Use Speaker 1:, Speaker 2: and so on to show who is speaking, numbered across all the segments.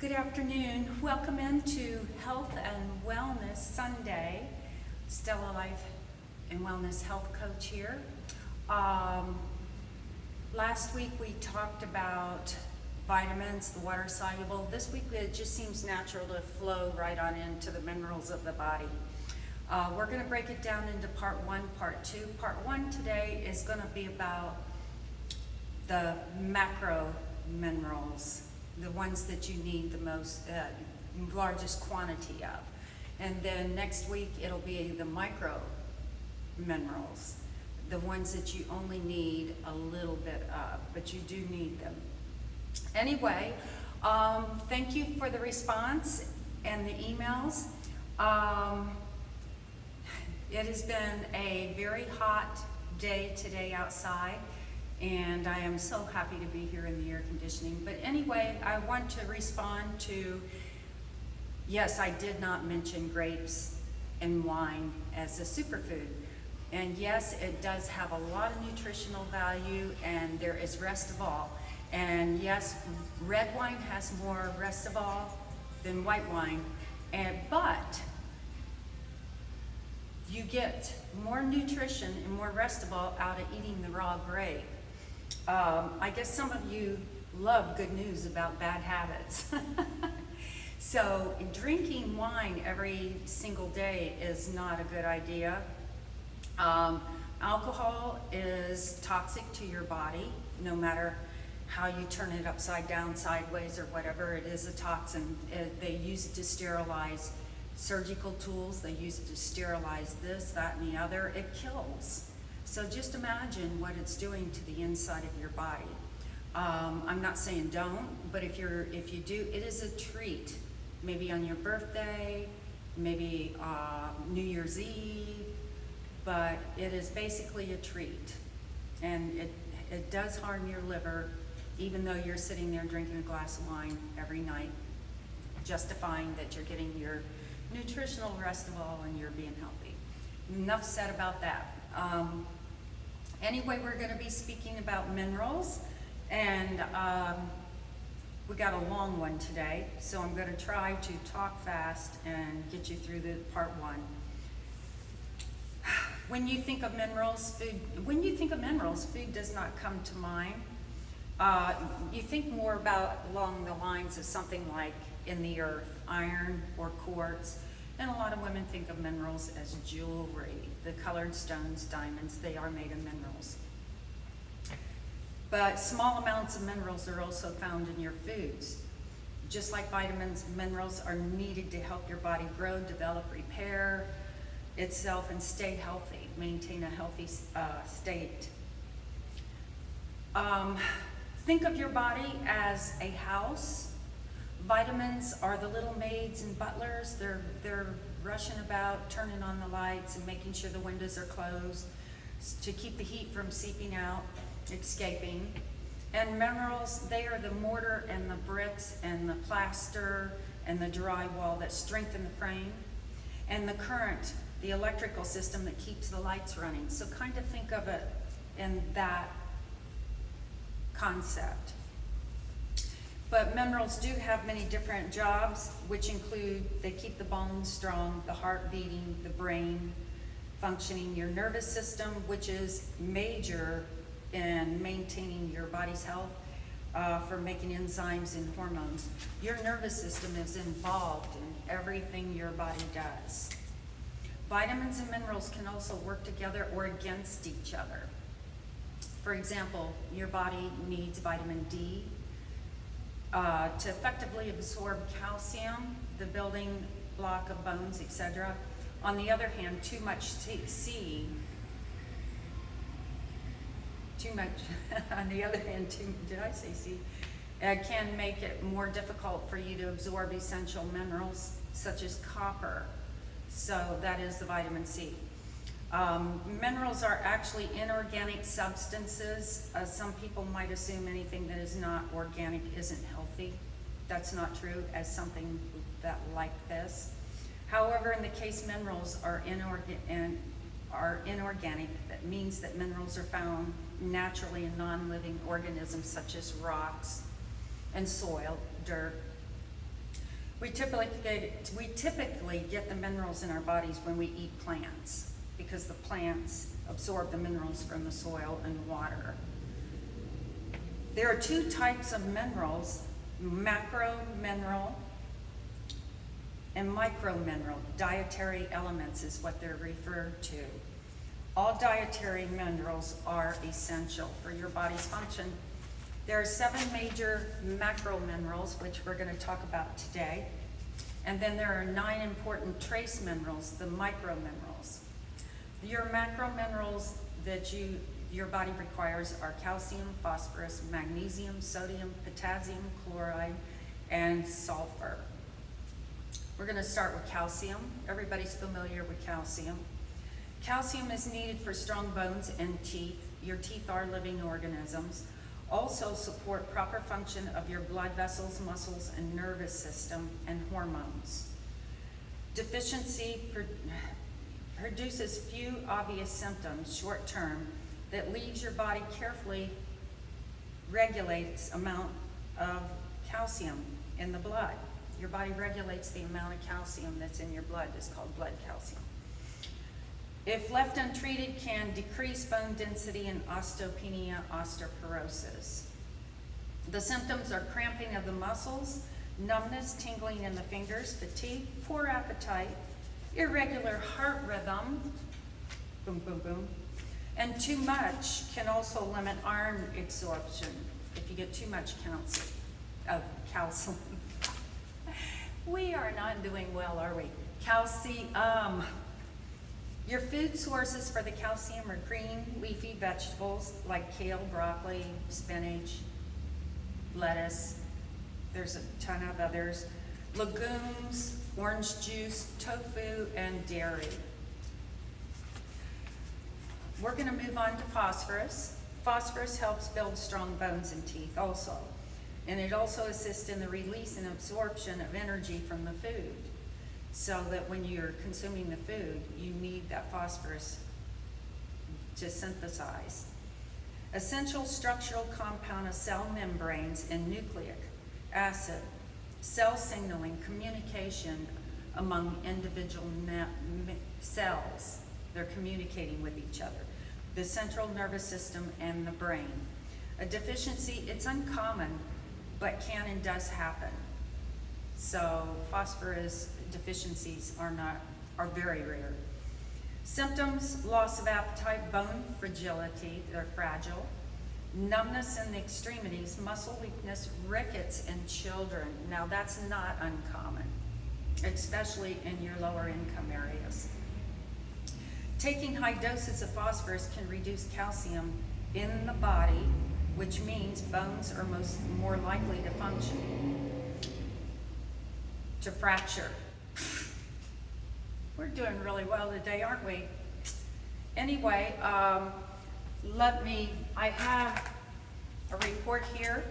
Speaker 1: Good afternoon. Welcome into Health and Wellness Sunday. Stella Life and Wellness Health Coach here. Last week we talked about vitamins, the water soluble. This week it just seems natural to flow right on into the minerals of the body. We're going to break it down into part one, part two. Part one today is going to be about the macro minerals, the ones that you need the most, largest quantity of. And then next week it'll be the micro minerals, the ones that you only need a little bit of, but you do need them. Anyway, thank you for the response and the emails. It has been a very hot day today outside, and I am so happy to be here in the air conditioning. But anyway, I want to respond to, yes, I did not mention grapes and wine as a superfood. And yes, it does have a lot of nutritional value, and there is Resveratrol. And yes, red wine has more Resveratrol than white wine, but you get more nutrition and more Resveratrol out of eating the raw grape. I guess some of you love good news about bad habits. So drinking wine every single day is not a good idea. Alcohol is toxic to your body, no matter how you turn it upside down, sideways, or whatever. It is a toxin. They use it to sterilize surgical tools. They use it to sterilize this, that, and the other. It kills. So just imagine what it's doing to the inside of your body. I'm not saying don't, but if you do, it is a treat. Maybe on your birthday, maybe New Year's Eve, but it is basically a treat. And it does harm your liver, even though you're sitting there drinking a glass of wine every night, justifying that you're getting your nutritional Resveratrol and you're being healthy. Enough said about that. Anyway, we're going to be speaking about minerals, and we got a long one today, so I'm going to try to talk fast and get you through the part one. When you think of minerals, food does not come to mind. You think more about along the lines of something like in the earth, iron or quartz. And a lot of women think of minerals as jewelry. The colored stones, diamonds, they are made of minerals. But small amounts of minerals are also found in your foods. Just like vitamins, minerals are needed to help your body grow, develop, repair itself, and stay healthy, maintain a healthy state. Think of your body as a house. Vitamins are the little maids and butlers. They're rushing about, turning on the lights and making sure the windows are closed to keep the heat from seeping out, escaping. And minerals, they are the mortar and the bricks and the plaster and the drywall that strengthen the frame. And the current, the electrical system that keeps the lights running. So kind of think of it in that concept. But minerals do have many different jobs, which include they keep the bones strong, the heart beating, the brain functioning, your nervous system, which is major in maintaining your body's health, for making enzymes and hormones. Your nervous system is involved in everything your body does. Vitamins and minerals can also work together or against each other. For example, your body needs vitamin D to effectively absorb calcium, the building block of bones, etc. On the other hand, too much on the other hand, can make it more difficult for you to absorb essential minerals such as copper. So that is the vitamin C. Minerals are actually inorganic substances. Some people might assume anything that is not organic isn't healthy. That's not true as something that like this. However, in the case minerals are inorganic, that means that minerals are found naturally in non-living organisms such as rocks and soil, dirt, We typically get the minerals in our bodies when we eat plants, because the plants absorb the minerals from the soil and water. There are two types of minerals, macro mineral and micro mineral. Dietary elements is what they're referred to. All dietary minerals are essential for your body's function. There are 7 major macro minerals, which we're going to talk about today. And then there are 9 important trace minerals, the micro minerals. Your macro minerals that your body requires are calcium, phosphorus, magnesium, sodium, potassium, chloride, and sulfur. We're going to start with calcium. Everybody's familiar with calcium. Calcium is needed for strong bones and teeth. Your teeth are living organisms. Also support proper function of your blood vessels, muscles, and nervous system, and hormones. Deficiency produces few obvious symptoms short term that leaves your body carefully regulates amount of calcium in the blood. Your body regulates the amount of calcium that's in your blood. It's called blood calcium. If left untreated, can decrease bone density and osteopenia, osteoporosis. The symptoms are cramping of the muscles, numbness, tingling in the fingers, fatigue, poor appetite, irregular heart rhythm, boom, boom, boom, and too much can also limit iron absorption if you get too much calcium. We are not doing well, are we? Calcium. Your food sources for the calcium are green, leafy vegetables like kale, broccoli, spinach, lettuce. There's a ton of others. Legumes, orange juice, tofu, and dairy. We're going to move on to phosphorus. Phosphorus helps build strong bones and teeth also. And it also assists in the release and absorption of energy from the food, so that when you're consuming the food, you need that phosphorus to synthesize. Essential structural compound of cell membranes and nucleic acid, cell signaling, communication among individual cells. They're communicating with each other. The central nervous system and the brain. A deficiency, it's uncommon, but can and does happen. So phosphorus deficiencies are very rare. Symptoms: loss of appetite, bone fragility, they're fragile, numbness in the extremities, muscle weakness, rickets in children. Now that's not uncommon, especially in your lower income areas. Taking high doses of phosphorus can reduce calcium in the body, which means bones are more likely to function, to fracture. We're doing really well today, aren't we? Anyway, I have a report here.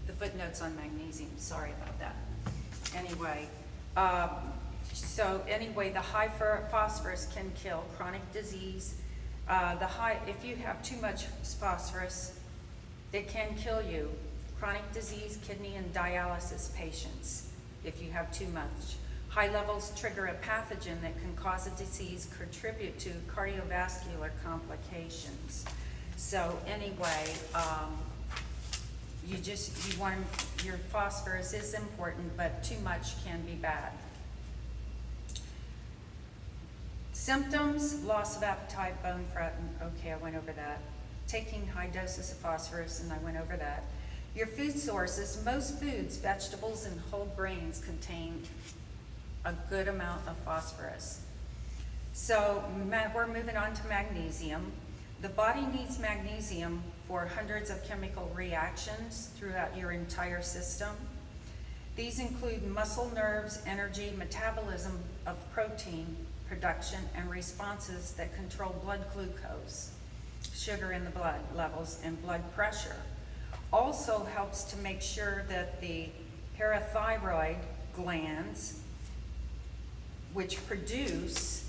Speaker 1: The footnotes on magnesium, sorry about that. Anyway, the high phosphorus can kill chronic disease. If you have too much phosphorus, it can kill you. Chronic disease, kidney and dialysis patients, if you have too much. High levels trigger a pathogen that can cause a disease, contribute to cardiovascular complications. So anyway, your phosphorus is important, but too much can be bad. Symptoms: loss of appetite, bone fretting. Okay, I went over that. Taking high doses of phosphorus, and I went over that. Your food sources: most foods, vegetables, and whole grains contain a good amount of phosphorus. So we're moving on to magnesium. The body needs magnesium for hundreds of chemical reactions throughout your entire system. These include muscle, nerves, energy, metabolism of protein production, and responses that control blood glucose, sugar in the blood levels, and blood pressure. Also helps to make sure that the parathyroid glands which produce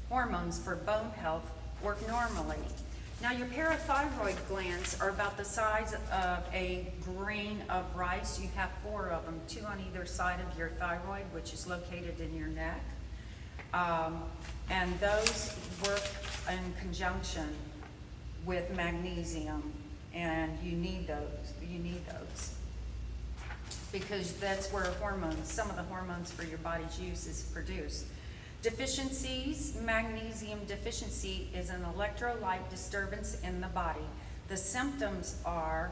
Speaker 1: hormones for bone health, work normally. Now, your parathyroid glands are about the size of a grain of rice. You have 4 of them, 2 on either side of your thyroid, which is located in your neck. And those work in conjunction with magnesium, and you need those. Because that's where some of the hormones for your body's use is produced. Deficiencies, magnesium deficiency is an electrolyte disturbance in the body. The symptoms are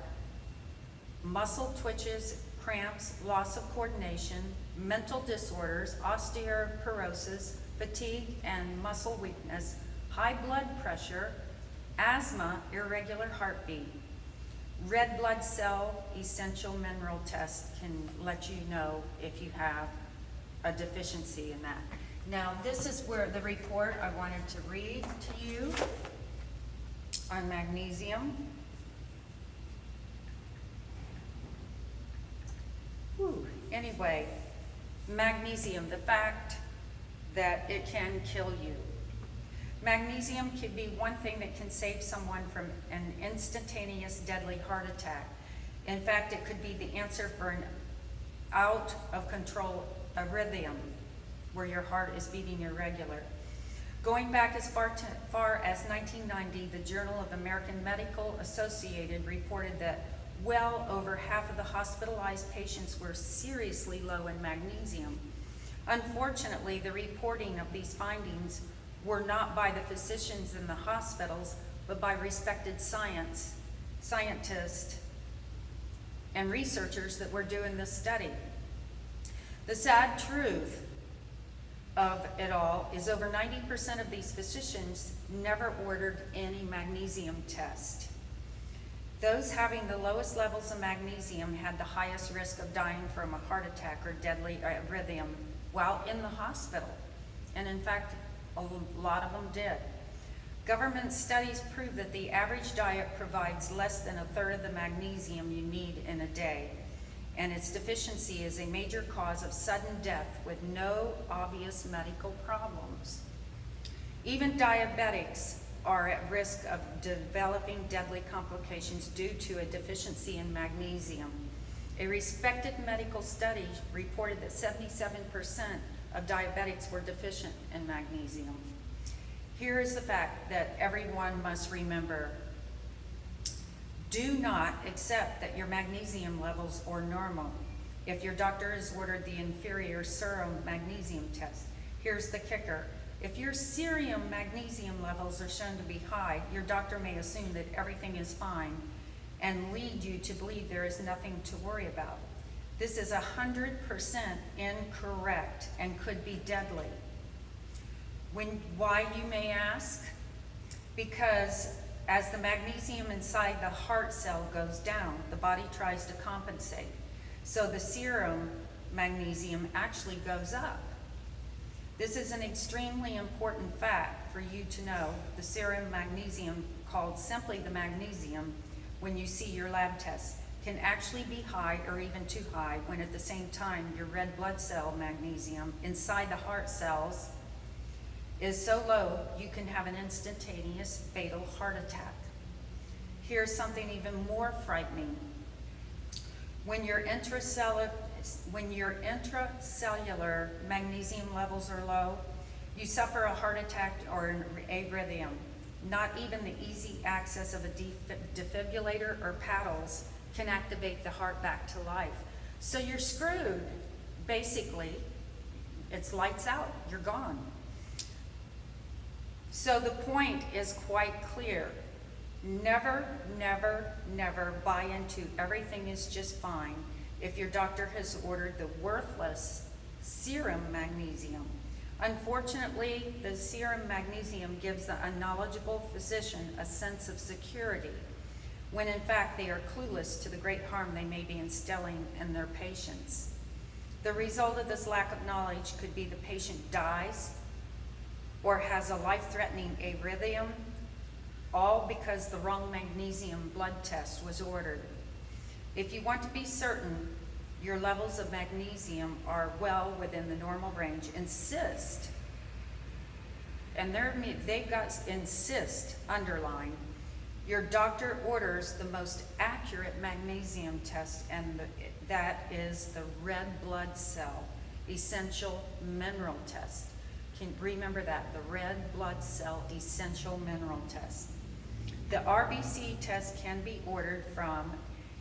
Speaker 1: muscle twitches, cramps, loss of coordination, mental disorders, osteoporosis, fatigue and muscle weakness, high blood pressure, asthma, irregular heartbeat. Red blood cell essential mineral test can let you know if you have a deficiency in that. Now, this is where the report I wanted to read to you on magnesium. Anyway, magnesium, the fact that it can kill you. Magnesium can be one thing that can save someone from an instantaneous deadly heart attack. In fact, it could be the answer for an out of control arrhythmia, where your heart is beating irregular. Going back as far as 1990, the Journal of American Medical Associated reported that well over half of the hospitalized patients were seriously low in magnesium. Unfortunately, the reporting of these findings were not by the physicians in the hospitals, but by respected scientists and researchers that were doing this study. The sad truth of it all is over 90% of these physicians never ordered any magnesium test. Those having the lowest levels of magnesium had the highest risk of dying from a heart attack or deadly arrhythmia while in the hospital. And in fact, a lot of them did. Government studies prove that the average diet provides less than 1/3 of the magnesium you need in a day, and its deficiency is a major cause of sudden death with no obvious medical problems. Even diabetics are at risk of developing deadly complications due to a deficiency in magnesium. A respected medical study reported that 77% of diabetics were deficient in magnesium. Here is the fact that everyone must remember. Do not accept that your magnesium levels are normal if your doctor has ordered the inferior serum magnesium test. Here's the kicker. If your serum magnesium levels are shown to be high, your doctor may assume that everything is fine and lead you to believe there is nothing to worry about. This is 100% incorrect and could be deadly. Why, you may ask? Because as the magnesium inside the heart cell goes down, the body tries to compensate. So the serum magnesium actually goes up. This is an extremely important fact for you to know. The serum magnesium, called simply the magnesium, when you see your lab tests, can actually be high or even too high, when at the same time your red blood cell magnesium inside the heart cells is so low you can have an instantaneous fatal heart attack. Here's something even more frightening. When your intracellular magnesium levels are low, you suffer a heart attack or an arrhythmia. Not even the easy access of a defibrillator or paddles can activate the heart back to life. So you're screwed, basically. It's lights out, you're gone. So the point is quite clear. Never, never, never buy into everything is just fine if your doctor has ordered the worthless serum magnesium. Unfortunately, the serum magnesium gives the unknowledgeable physician a sense of security, when in fact they are clueless to the great harm they may be instilling in their patients. The result of this lack of knowledge could be the patient dies or has a life-threatening arrhythmia, all because the wrong magnesium blood test was ordered. If you want to be certain your levels of magnesium are well within the normal range. Insist, and they've got insist underlined. Your doctor orders the most accurate magnesium test, and that is the red blood cell essential mineral test. Remember that, the red blood cell essential mineral test. The RBC test can be ordered from,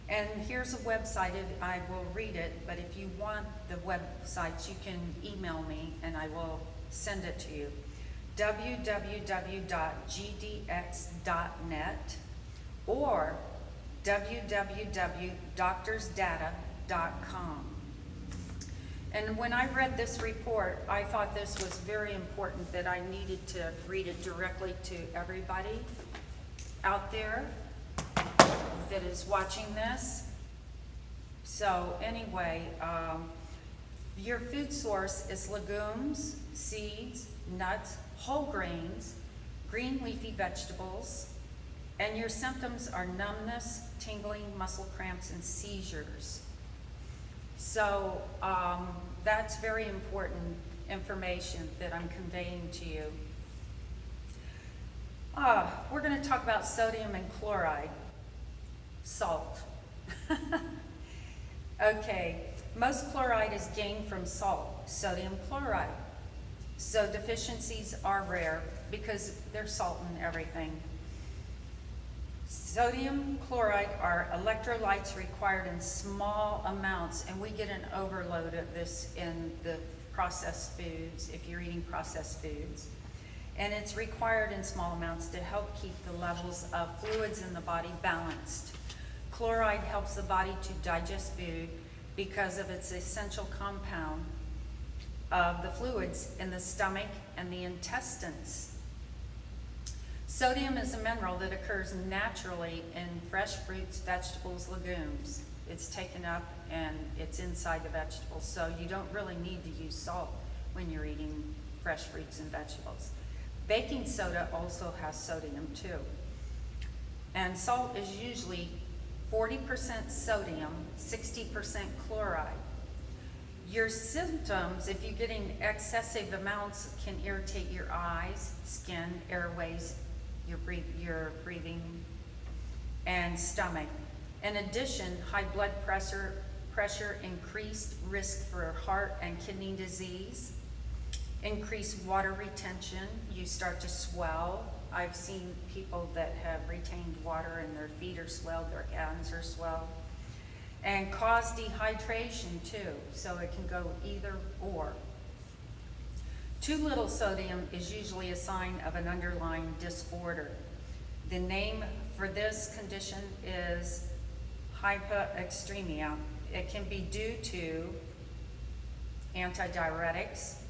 Speaker 1: and here's a website, I will read it, but if you want the websites, you can email me and I will send it to you. www.gdx.net or www.doctorsdata.com. And when I read this report, I thought this was very important, that I needed to read it directly to everybody out there that is watching this. So anyway, your food source is legumes, seeds, nuts, whole grains, green leafy vegetables, and your symptoms are numbness, tingling, muscle cramps, and seizures. So that's very important information that I'm conveying to you. We're going to talk about sodium and chloride, salt. Okay, most chloride is gained from salt, sodium chloride. So deficiencies are rare because there's salt in everything. Sodium chloride are electrolytes required in small amounts, and we get an overload of this in the processed foods, if you're eating processed foods. And it's required in small amounts to help keep the levels of fluids in the body balanced. Chloride helps the body to digest food because of its essential compound of the fluids in the stomach and the intestines. Sodium is a mineral that occurs naturally in fresh fruits, vegetables, legumes. It's taken up and it's inside the vegetables, so you don't really need to use salt when you're eating fresh fruits and vegetables. Baking soda also has sodium too. And salt is usually 40% sodium, 60% chloride. Your symptoms, if you're getting excessive amounts, can irritate your eyes, skin, airways, your breathing, and stomach. In addition, high blood pressure, increased risk for heart and kidney disease, increased water retention, you start to swell. I've seen people that have retained water and their feet are swelled, their hands are swelled, and cause dehydration too, so it can go either or. Too little sodium is usually a sign of an underlying disorder. The name for this condition is hyperextremia. It can be due to antidiuretics,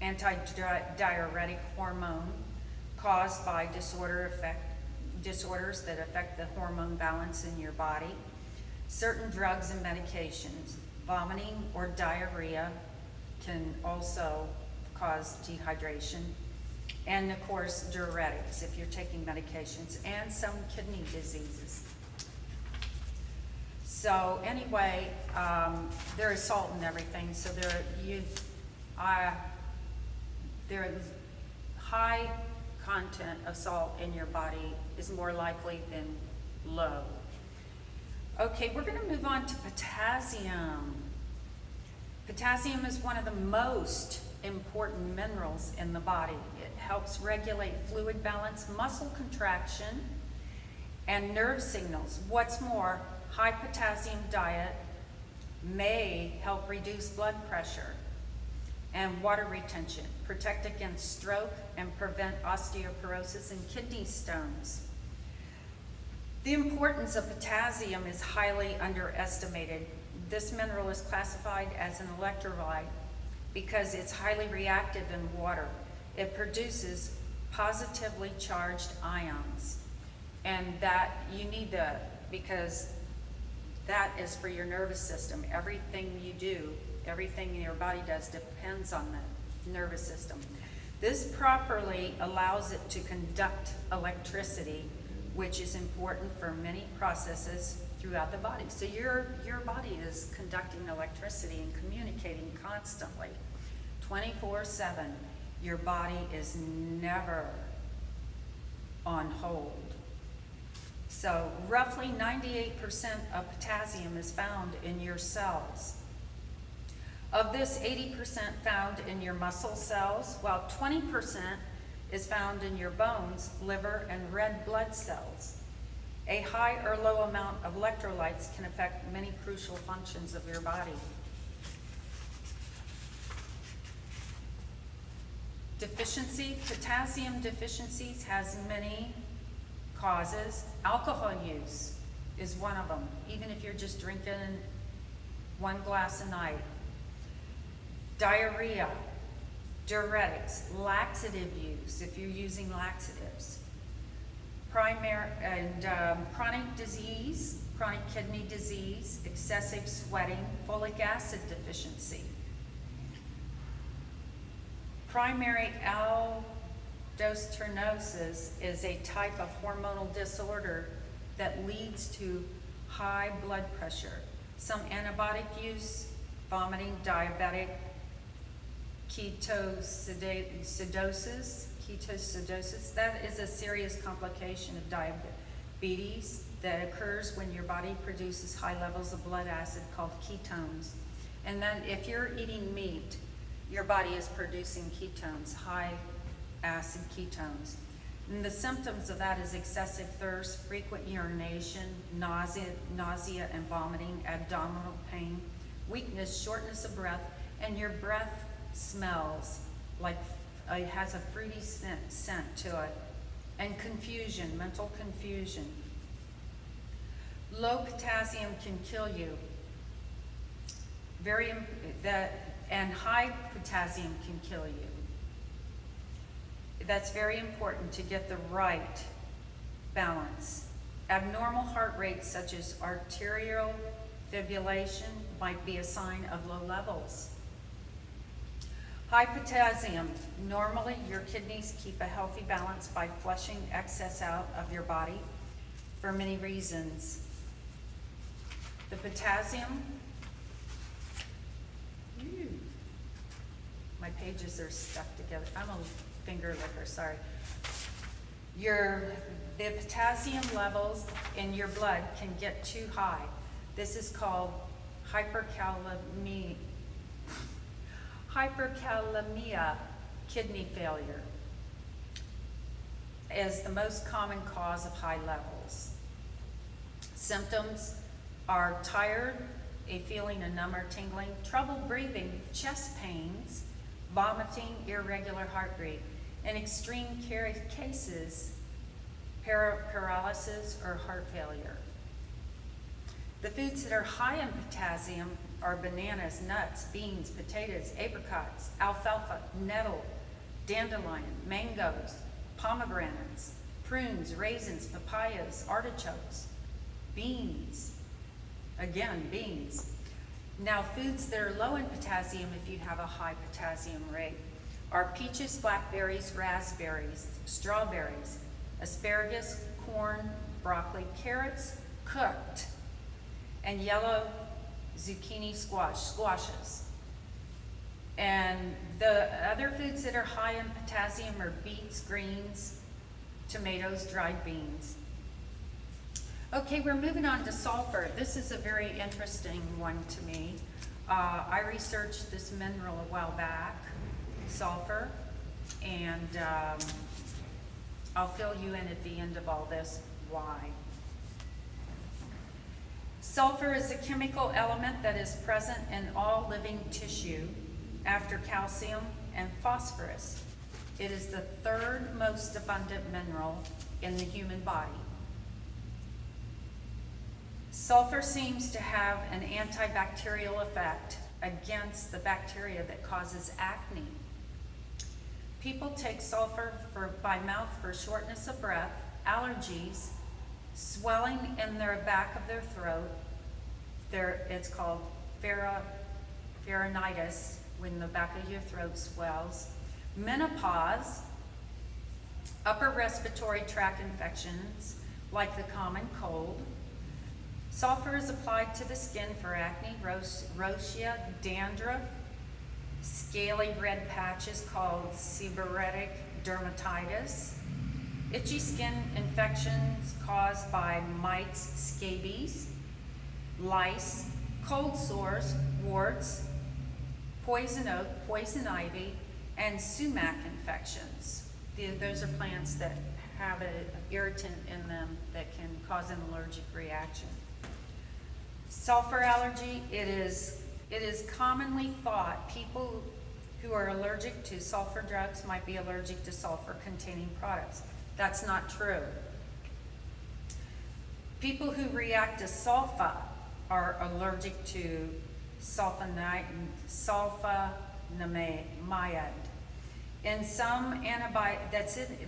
Speaker 1: antidiuretic hormone caused by disorders that affect the hormone balance in your body, certain drugs and medications. Vomiting or diarrhea can also cause dehydration, and of course diuretics if you're taking medications, and some kidney diseases. So anyway, there is salt in everything, so there is high content of salt in your body is more likely than low. Okay, we're going to move on to potassium. Potassium is one of the most important minerals in the body. It helps regulate fluid balance, muscle contraction, and nerve signals. What's more, high potassium diet may help reduce blood pressure and water retention, protect against stroke, and prevent osteoporosis and kidney stones. The importance of potassium is highly underestimated. This mineral is classified as an electrolyte because it's highly reactive in water. It produces positively charged ions, and that you need that because that is for your nervous system. Everything you do, everything your body does depends on the nervous system. This properly allows it to conduct electricity, which is important for many processes throughout the body. So your body is conducting electricity and communicating constantly, 24/7. Your body is never on hold. So roughly 98% of potassium is found in your cells. Of this, 80% found in your muscle cells, while 20% is found in your bones, liver, and red blood cells. A high or low amount of electrolytes can affect many crucial functions of your body. Potassium deficiencies has many causes. Alcohol use is one of them, even if you're just drinking 1 glass a night. Diarrhea, diuretics, laxative use, if you're using laxatives. Chronic disease, chronic kidney disease, excessive sweating, folic acid deficiency. Primary aldosterosis is a type of hormonal disorder that leads to high blood pressure. Some antibiotic use, vomiting, diabetic, ketoacidosis, that is a serious complication of diabetes that occurs when your body produces high levels of blood acid called ketones. And then if you're eating meat, your body is producing ketones, high acid ketones. And the symptoms of that is excessive thirst, frequent urination, nausea and vomiting, abdominal pain, weakness, shortness of breath, and your breath smells like it has a fruity scent to it, and confusion, mental confusion. Low potassium can kill you. And high potassium can kill you. That's very important to get the right balance. Abnormal heart rates such as arterial fibrillation might be a sign of low levels. High potassium. Normally, your kidneys keep a healthy balance by flushing excess out of your body for many reasons. The potassium, my pages are stuck together. I'm a finger licker, sorry. The potassium levels in your blood can get too high. This is called hyperkalemia. Hyperkalemia, kidney failure, is the most common cause of high levels. Symptoms are tired, a feeling of numb or tingling, trouble breathing, chest pains, vomiting, irregular heartbeat. In extreme cases, paralysis or heart failure. The foods that are high in potassium are bananas, nuts, beans, potatoes, apricots, alfalfa, nettle, dandelion, mangoes, pomegranates, prunes, raisins, papayas, artichokes, beans. Again, beans. Now, foods that are low in potassium, if you have a high potassium rate, are peaches, blackberries, raspberries, strawberries, asparagus, corn, broccoli, carrots, cooked, and yellow zucchini squashes. And the other foods that are high in potassium are beets, greens, tomatoes, dried beans. Okay, we're moving on to sulfur. This is a very interesting one to me. I researched this mineral a while back, sulfur, and I'll fill you in at the end of all this why. Sulfur is a chemical element that is present in all living tissue after calcium and phosphorus. It is the third most abundant mineral in the human body. Sulfur seems to have an antibacterial effect against the bacteria that causes acne. People take sulfur by mouth for shortness of breath, allergies, swelling in the back of their throat. It's called pharyngitis, when the back of your throat swells. Menopause, upper respiratory tract infections like the common cold, Sulfur is applied to the skin for acne, rosacea, dandruff, scaly red patches called seborrheic dermatitis, itchy skin infections caused by mites, scabies, lice, cold sores, warts, poison oak, poison ivy, and sumac infections. Those are plants that have an irritant in them that can cause an allergic reaction. Sulfur allergy, it is commonly thought people who are allergic to sulfur drugs might be allergic to sulfur-containing products. That's not true. People who react to sulfa are allergic to sulfonamide. In some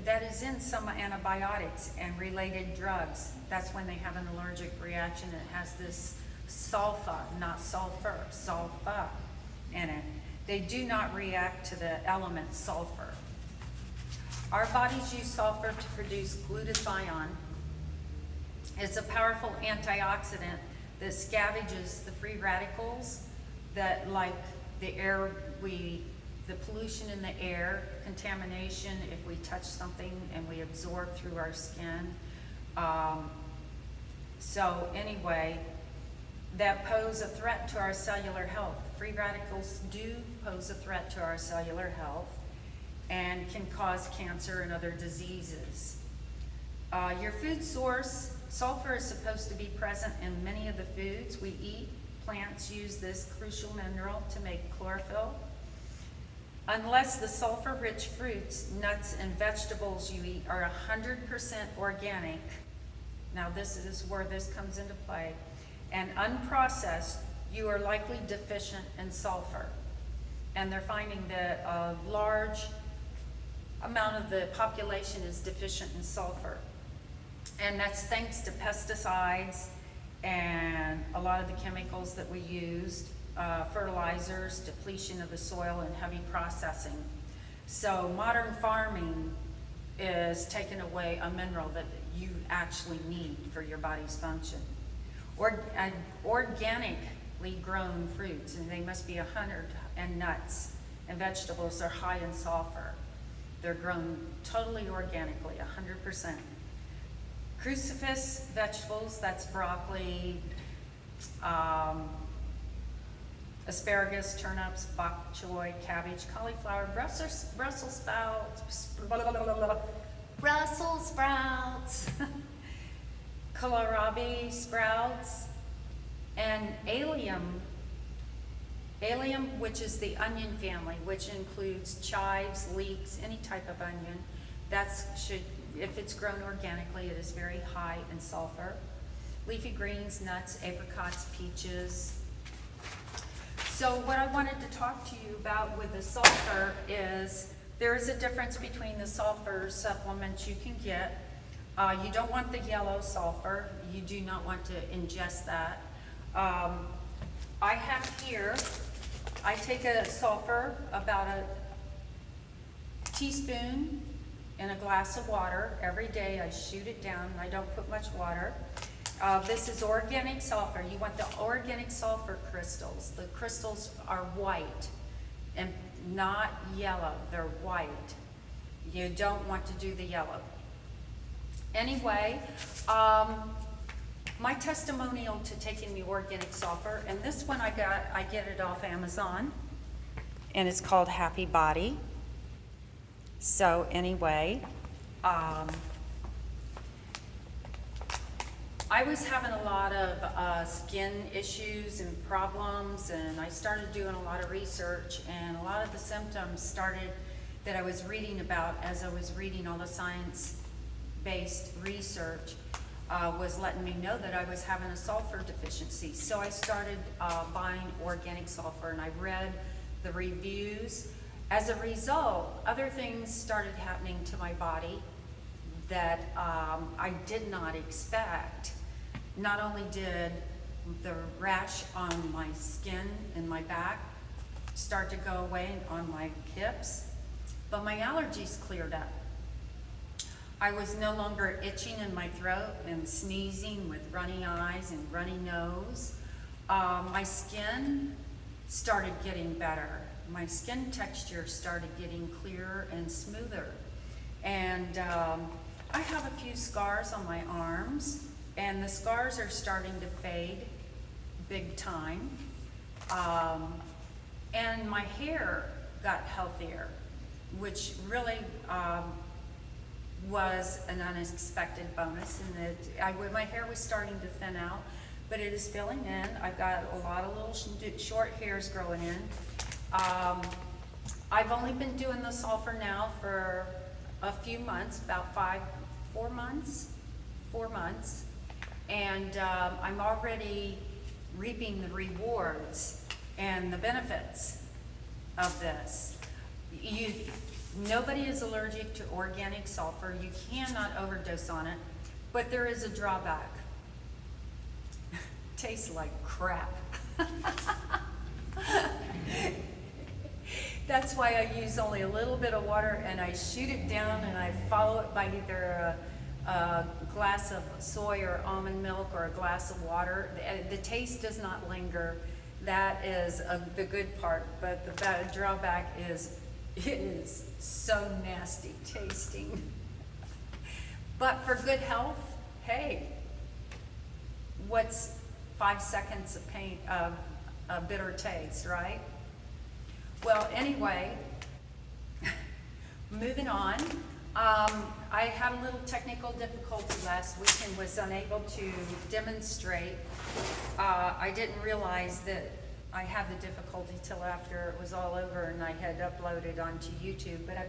Speaker 1: that is in some antibiotics and related drugs. That's when they have an allergic reaction. It has this sulfa, not sulfur, sulfa in it. They do not react to the element sulfur. Our bodies use sulfur to produce glutathione. It's a powerful antioxidant that scavenges the free radicals that, like the air, the pollution in the air, contamination, if we touch something and we absorb through our skin. So anyway, that pose a threat to our cellular health. Free radicals do pose a threat to our cellular health and can cause cancer and other diseases. Your food source, sulfur is supposed to be present in many of the foods we eat. Plants use this crucial mineral to make chlorophyll. Unless the sulfur-rich fruits, nuts, and vegetables you eat are 100% organic, now this is where this comes into play, and unprocessed, you are likely deficient in sulfur. And they're finding that a large amount of the population is deficient in sulfur. And that's thanks to pesticides and a lot of the chemicals that we used, fertilizers, depletion of the soil, and heavy processing. So modern farming is taking away a mineral that you actually need for your body's function. Organically grown fruits, and they must be 100, and nuts and vegetables are high in sulfur. They're grown totally organically, 100%. Crucifix vegetables, that's broccoli, asparagus, turnips, bok choy, cabbage, cauliflower, Brussels sprouts, Brussels sprouts, kohlrabi sprouts, and allium, which is the onion family, which includes chives, leeks, any type of onion. If it's grown organically, it is very high in sulfur. Leafy greens, nuts, apricots, peaches. So what I wanted to talk to you about with the sulfur is there is a difference between the sulfur supplements you can get. You don't want the yellow sulfur. You do not want to ingest that. I have here, I take a sulfur, about a teaspoon in a glass of water. Every day I shoot it down. I don't put much water. This is organic sulfur. You want the organic sulfur crystals. The crystals are white and not yellow. They're white. You don't want to do the yellow. Anyway, my testimonial to taking the organic sulfur, and this one I get it off Amazon, and it's called Happy Body. So anyway, I was having a lot of skin issues and problems, and I started doing a lot of research, and a lot of the symptoms started that I was reading about as I was reading all the science-based research was letting me know that I was having a sulfur deficiency. So I started buying organic sulfur, and I read the reviews. As a result, other things started happening to my body that I did not expect. Not only did the rash on my skin and my back start to go away on my hips, but my allergies cleared up. I was no longer itching in my throat and sneezing with runny eyes and runny nose. My skin started getting better. My skin texture started getting clearer and smoother. And I have a few scars on my arms, and the scars are starting to fade big time. And my hair got healthier, which really was an unexpected bonus. And my hair was starting to thin out, but it is filling in. I've got a lot of little short hairs growing in. I've only been doing the sulfur now for a few months, about 4 months, and I'm already reaping the rewards and the benefits of this. Nobody is allergic to organic sulfur. You cannot overdose on it, but there is a drawback. Tastes like crap. That's why I use only a little bit of water, and I shoot it down and I follow it by either a glass of soy or almond milk or a glass of water. The taste does not linger. That is the good part, but the bad drawback is it is so nasty tasting. But for good health, hey, what's 5 seconds of pain of a bitter taste, right? Well, anyway, moving on. I had a little technical difficulty last week and was unable to demonstrate. I didn't realize that I had the difficulty till after it was all over and I had uploaded onto YouTube, but I've